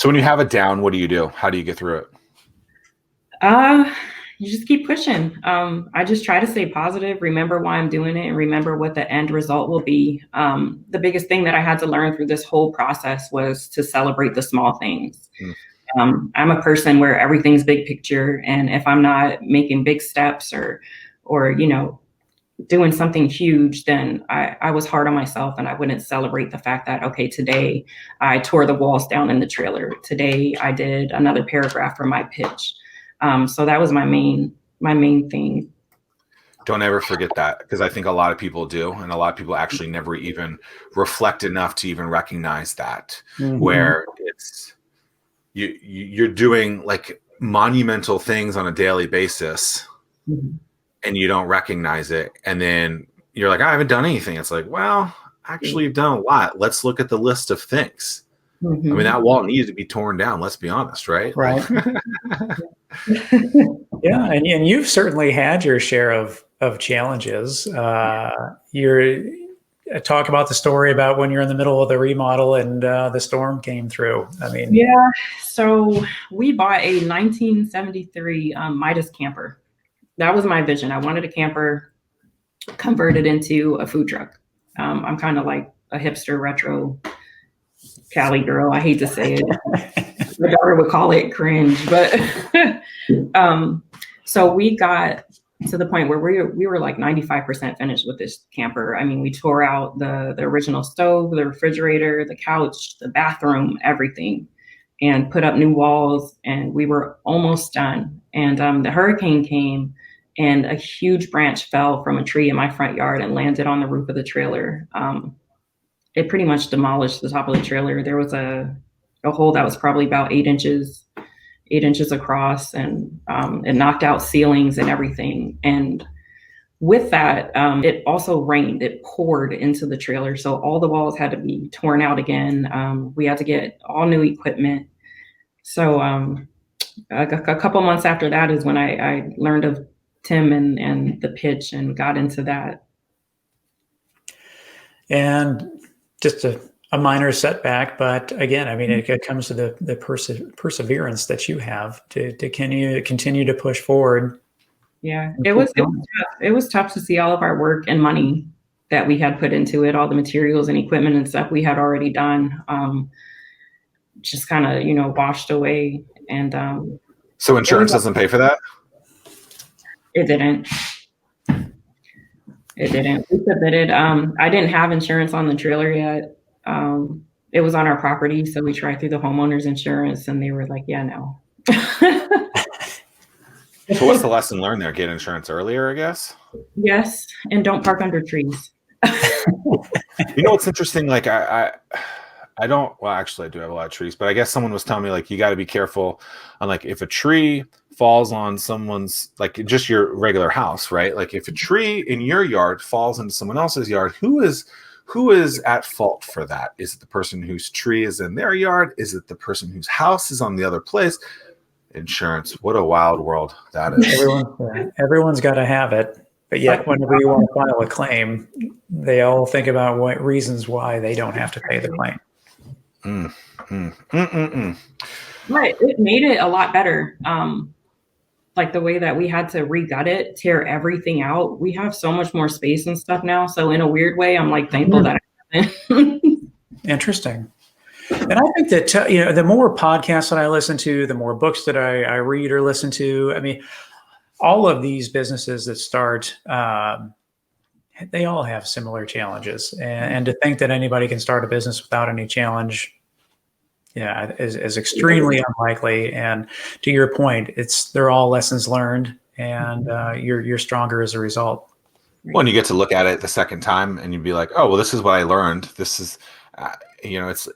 So when you have it down, what do you do? How do you get through it? Uh, you just keep pushing. I just try to stay positive, remember why I'm doing it, and remember what the end result will be. The biggest thing that I had to learn through this whole process was to celebrate the small things. Mm. I'm a person where everything's big picture, and if I'm not making big steps or doing something huge, then I was hard on myself, and I wouldn't celebrate the fact that, okay, today I tore the walls down in the trailer. Today I did another paragraph for my pitch. So that was my main thing. Don't ever forget that, because I think a lot of people do, and a lot of people actually never even reflect enough to even recognize that, Mhm. where it's you're doing like monumental things on a daily basis Mhm. and you don't recognize it, and then you're like, I haven't done anything. It's like, well, actually you've done a lot. Let's look at the list of things. I mean, Mhm. that wall needed to be torn down, let's be honest, right? Like Right. Yeah, and you've certainly had your share of challenges. You're talk about the story about when you're in the middle of the remodel and the storm came through. I mean, Yeah. So we bought a 1973 Midas camper. That was my vision. I wanted a camper converted into a food truck. I'm kind of like a hipster retro Cali girl. I hate to say it. My daughter would call it cringe, but um, so we got to the point where we were like 95% finished with this camper. I mean, we tore out the original stove, the refrigerator, the couch, the bathroom, everything, and put up new walls, and we were almost done. And the hurricane came, and a huge branch fell from a tree in my front yard and landed on the roof of the trailer. It pretty much demolished the top of the trailer. There was a hole that was probably about 8 inches across, and it knocked out ceilings and everything. And with that, it also rained. It poured into the trailer, so all the walls had to be torn out again. We had to get all new equipment. So a couple months after that is when I learned of Tim and the pitch and got into that. and just a minor setback, but again, I mean, it comes to the perseverance that you have to can you continue to push forward. Yeah, And it keep was it was going. tough. It was tough to see all of our work and money that we had put into it, all the materials and equipment and stuff we had already done, just kind of washed away, and so it was insurance doesn't pay for that? it didn't it didn't. We submitted. I didn't have insurance on the trailer yet. It was on our property, so we tried through the homeowners insurance, and they were like, "Yeah, no." So what's the lesson learned there? Get insurance earlier, I guess. Yes, and don't park under trees. You know what's interesting? Like I don't. Well, actually, I do have a lot of trees, but I guess someone was telling me like you got to be careful on like if a tree falls on someone's like just your regular house, right? Like if a tree in your yard falls into someone else's yard, who is at fault for that? Is it the person whose tree is in their yard? Is it the person whose house is on the other place? Insurance. What a wild world that is. Everyone's got to have it, but yet whenever you want to file a claim, they all think about what reasons why they don't have to pay the claim. Mm, mm, mm, mm, mm. But it made it a lot better. Like the way that we had to re-gut it, tear everything out. We have so much more space and stuff now. So in a weird way, I'm like thankful that I haven't. Interesting. And I think that the more podcasts that I listen to, the more books that I read or listen to. I mean, all of these businesses that start, they all have similar challenges, and to think that anybody can start a business without any challenge, yeah, is extremely unlikely. And to your point, they're all lessons learned, and you're stronger as a result. Well, and you get to look at it the second time, and you'd be like, "Oh, well, this is what I learned. This is, it's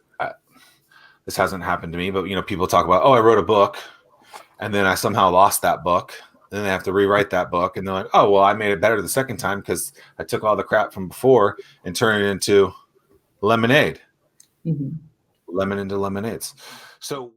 this hasn't happened to me." But people talk about, "Oh, I wrote a book, and then I somehow lost that book. And then they have to rewrite that book, and they're like, oh, well, I made it better the second time because I took all the crap from before and turned it into lemonade, Mhm. lemon into lemonades." So